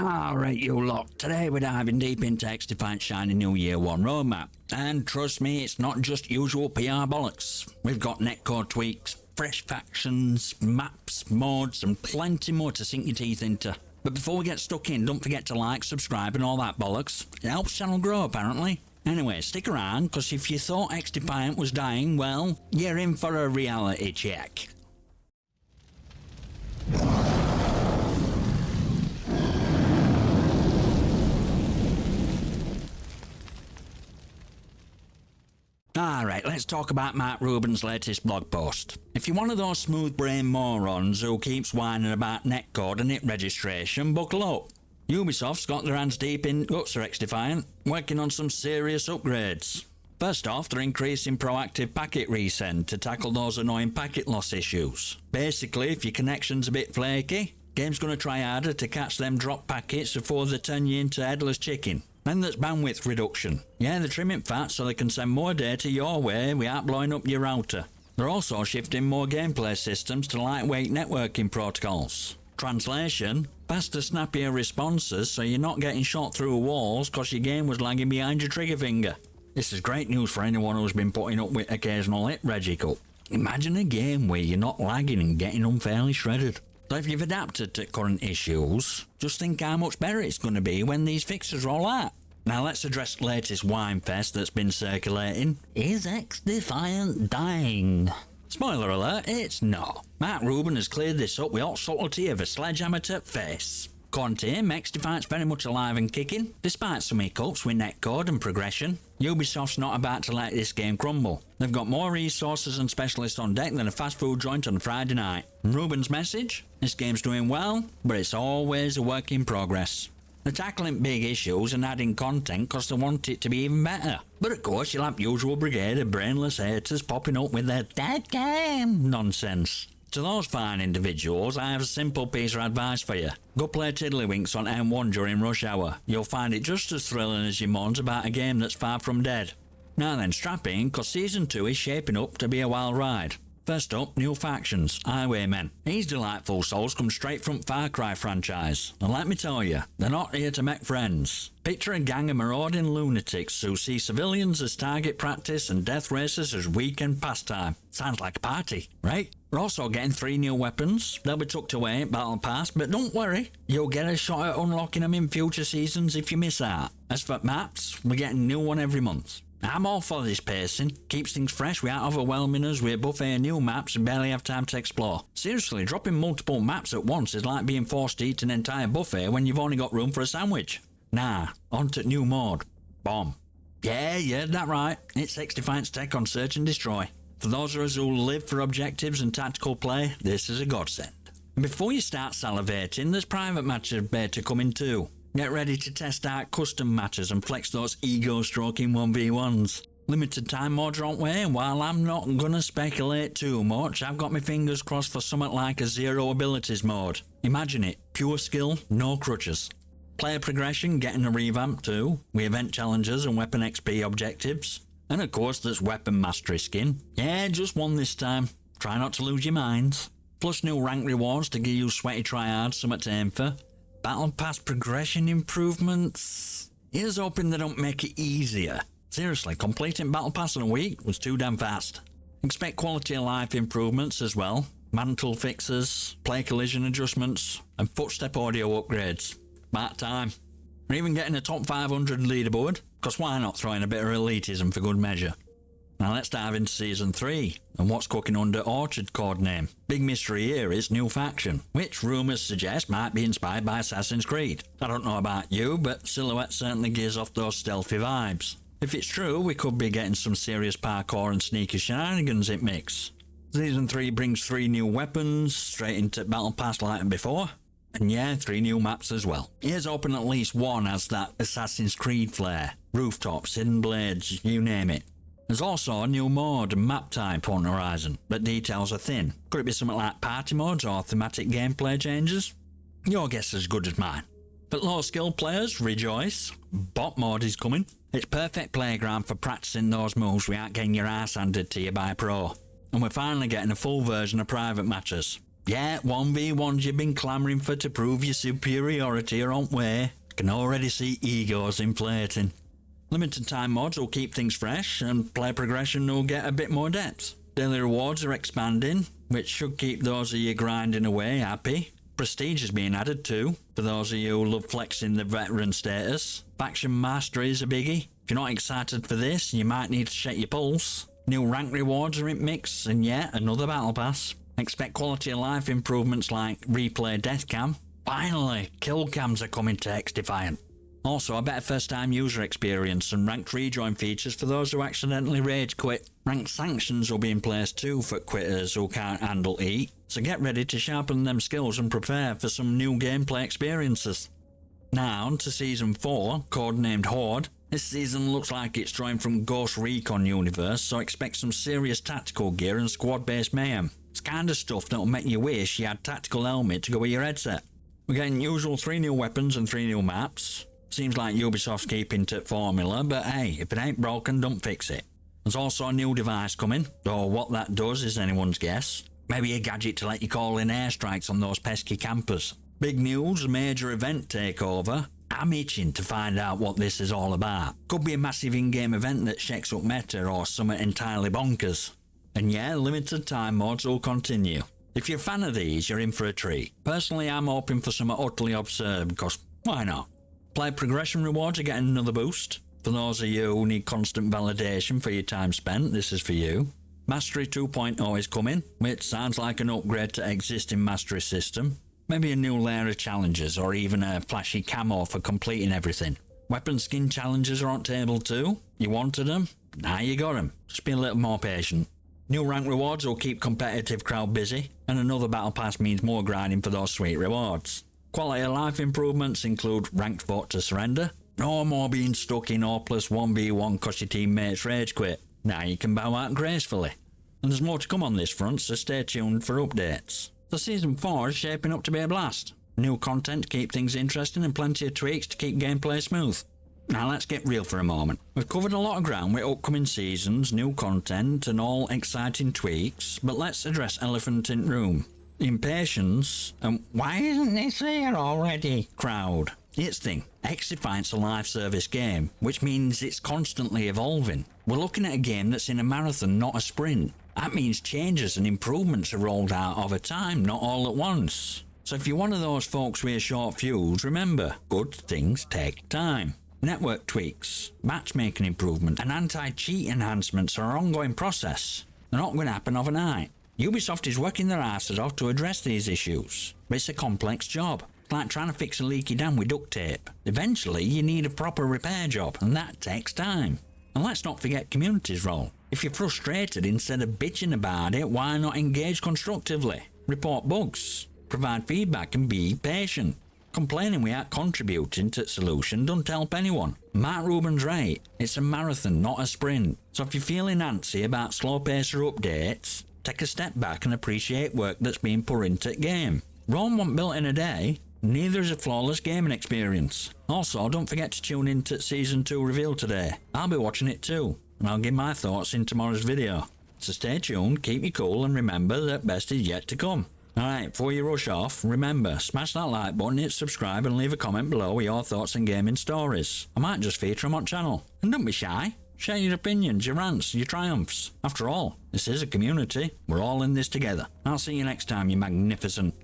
Alright you lot, today we're diving deep into XDefiant shiny new year 1 roadmap. And trust me, it's not just usual PR bollocks. We've got netcode tweaks, fresh factions, maps, mods and plenty more to sink your teeth into. But before we get stuck in, don't forget to like, subscribe and all that bollocks. It helps channel grow apparently. Anyway, stick around, cause if you thought XDefiant was dying, well, you're in for a reality check. Alright, let's talk about Mark Rubin's latest blog post. If you're one of those smooth-brained morons who keeps whining about netcode and it registration, buckle up. Ubisoft's got their hands deep in XDefiant, working on some serious upgrades. First off, they're increasing proactive packet resend to tackle those annoying packet loss issues. Basically, if your connection's a bit flaky, game's gonna try harder to catch them drop packets before they turn you into headless chicken. Then there's bandwidth reduction. Yeah, they're trimming fat so they can send more data your way without blowing up your router. They're also shifting more gameplay systems to lightweight networking protocols. Translation: faster, snappier responses so you're not getting shot through walls cause your game was lagging behind your trigger finger. This is great news for anyone who's been putting up with occasional Hitreg hiccup. Imagine a game where you're not lagging and getting unfairly shredded. So if you've adapted to current issues, just think how much better it's going to be when these fixes roll out. Now let's address the latest wine fest that's been circulating. Is XDefiant dying? Spoiler alert, it's not. Mark Rubin has cleared this up with all subtlety of a sledgehammer to face. According to him, XDefiant's very much alive and kicking, despite some hiccups with netcode and progression. Ubisoft's not about to let this game crumble. They've got more resources and specialists on deck than a fast food joint on a Friday night. And Rubin's message? This game's doing well, but it's always a work in progress. They're tackling big issues and adding content because they want it to be even better. But of course you'll have usual brigade of brainless haters popping up with their dead game nonsense. To those fine individuals, I have a simple piece of advice for you. Go play Tiddlywinks on M1 during rush hour. You'll find it just as thrilling as your moans about a game that's far from dead. Now then, strap in, cause Season 2 is shaping up to be a wild ride. First up, new factions, Highwaymen. These delightful souls come straight from Far Cry franchise, and let me tell you, they're not here to make friends. Picture a gang of marauding lunatics who see civilians as target practice and death races as weekend pastime. Sounds like a party, right? We're also getting 3 new weapons. They'll be tucked away in Battle Pass, but don't worry, you'll get a shot at unlocking them in future seasons if you miss out. As for maps, we're getting a new one every month. I'm all for this pacing, keeps things fresh without overwhelming us with a buffet of new maps and barely have time to explore. Seriously, dropping multiple maps at once is like being forced to eat an entire buffet when you've only got room for a sandwich. Nah, on to new mode. Bomb. Yeah, you heard that right, it's XDefiant's take on search and destroy. For those of us who live for objectives and tactical play, this is a godsend. And before you start salivating, there's private matches beta coming too. Get ready to test out custom matches and flex those ego-stroking 1v1s. Limited time mods are on way, and while I'm not gonna speculate too much, I've got my fingers crossed for something like a zero abilities mode. Imagine it, pure skill, no crutches. Player progression getting a revamp too, with event challenges and weapon XP objectives. And of course there's weapon mastery skin. Yeah, just one this time. Try not to lose your minds. Plus new rank rewards to give you sweaty tryhards something to aim for. Battle Pass progression improvements. Here's hoping they don't make it easier. Seriously, completing Battle Pass in a week was too damn fast. Expect quality of life improvements as well. Mantle fixes, play collision adjustments, and footstep audio upgrades. About time. We're even getting a top 500 leaderboard, cause why not throw in a bit of elitism for good measure. Now let's dive into Season 3, and what's cooking under Orchard codename. Big mystery here is new faction, which rumours suggest might be inspired by Assassin's Creed. I don't know about you, but Silhouette certainly gives off those stealthy vibes. If it's true, we could be getting some serious parkour and sneaky shenanigans in mix. Season 3 brings 3 new weapons, straight into Battle Pass like before. And yeah, 3 new maps as well. Here's hoping at least one has that Assassin's Creed flair. Rooftops, hidden blades, you name it. There's also a new mode and map type on the horizon, but details are thin. Could it be something like party modes or thematic gameplay changes? Your guess is as good as mine. But low skill players, rejoice. Bot mode is coming. It's perfect playground for practicing those moves without getting your ass handed to you by a pro. And we're finally getting a full version of private matches. Yeah, 1v1s you've been clamouring for to prove your superiority are on way. Can already see egos inflating. Limited time mods will keep things fresh, and player progression will get a bit more depth. Daily rewards are expanding, which should keep those of you grinding away happy. Prestige is being added too, for those of you who love flexing the veteran status. Faction mastery is a biggie. If you're not excited for this, you might need to check your pulse. New rank rewards are in mix, and yet another battle pass. Expect quality of life improvements like replay death cam. Finally, kill cams are coming to XDefiant. Also, a better first-time user experience and ranked rejoin features for those who accidentally rage quit. Ranked sanctions will be in place too for quitters who can't handle heat, so get ready to sharpen them skills and prepare for some new gameplay experiences. Now on to Season 4, codenamed Horde. This season looks like it's drawing from Ghost Recon universe, so expect some serious tactical gear and squad-based mayhem. It's kind of stuff that'll make you wish you had tactical helmet to go with your headset. We're getting usual 3 new weapons and 3 new maps. Seems like Ubisoft's keeping to formula, but hey, if it ain't broken, don't fix it. There's also a new device coming, though what that does is anyone's guess. Maybe a gadget to let you call in airstrikes on those pesky campers. Big news, a major event takeover. I'm itching to find out what this is all about. Could be a massive in-game event that shakes up meta or something entirely bonkers. And yeah, limited time mods will continue. If you're a fan of these, you're in for a treat. Personally, I'm hoping for something utterly absurd, because why not? Player progression rewards are getting another boost. For those of you who need constant validation for your time spent, this is for you. Mastery 2.0 is coming, which sounds like an upgrade to existing mastery system. Maybe a new layer of challenges, or even a flashy camo for completing everything. Weapon skin challenges are on table too. You wanted them? Now you got them. Just be a little more patient. New rank rewards will keep competitive crowd busy, and another battle pass means more grinding for those sweet rewards. Quality of life improvements include ranked vote to surrender. No more being stuck in hopeless 1v1 cause your teammates rage quit. Now you can bow out gracefully. And there's more to come on this front, so stay tuned for updates. So Season 4 is shaping up to be a blast. New content to keep things interesting and plenty of tweaks to keep gameplay smooth. Now let's get real for a moment. We've covered a lot of ground with upcoming seasons, new content and all exciting tweaks, but let's address elephant in room. Impatience and why isn't this here already crowd. It's thing, XDefiant's a live service game, which means it's constantly evolving. We're looking at a game that's in a marathon, not a sprint. That means changes and improvements are rolled out over time, not all at once. So if you're one of those folks with a short fuse, remember, good things take time. Network tweaks, matchmaking improvement and anti-cheat enhancements are an ongoing process. They're not going to happen overnight. Ubisoft is working their asses off to address these issues, but it's a complex job. It's like trying to fix a leaky dam with duct tape. Eventually, you need a proper repair job, and that takes time. And let's not forget community's role. If you're frustrated, instead of bitching about it, why not engage constructively? Report bugs, provide feedback, and be patient. Complaining without contributing to the solution doesn't help anyone. Mark Rubin's right. It's a marathon, not a sprint. So if you're feeling antsy about slow pace or updates, take a step back and appreciate work that's being put into the game. Rome wasn't built in a day, neither is a flawless gaming experience. Also, don't forget to tune in to Season 2 reveal today. I'll be watching it too, and I'll give my thoughts in tomorrow's video. So stay tuned, keep you cool, and remember that best is yet to come. Alright, before you rush off, remember, smash that like button, hit subscribe, and leave a comment below with your thoughts and gaming stories. I might just feature them on channel. And don't be shy. Share your opinions, your rants, your triumphs. After all, this is a community. We're all in this together. I'll see you next time, you magnificent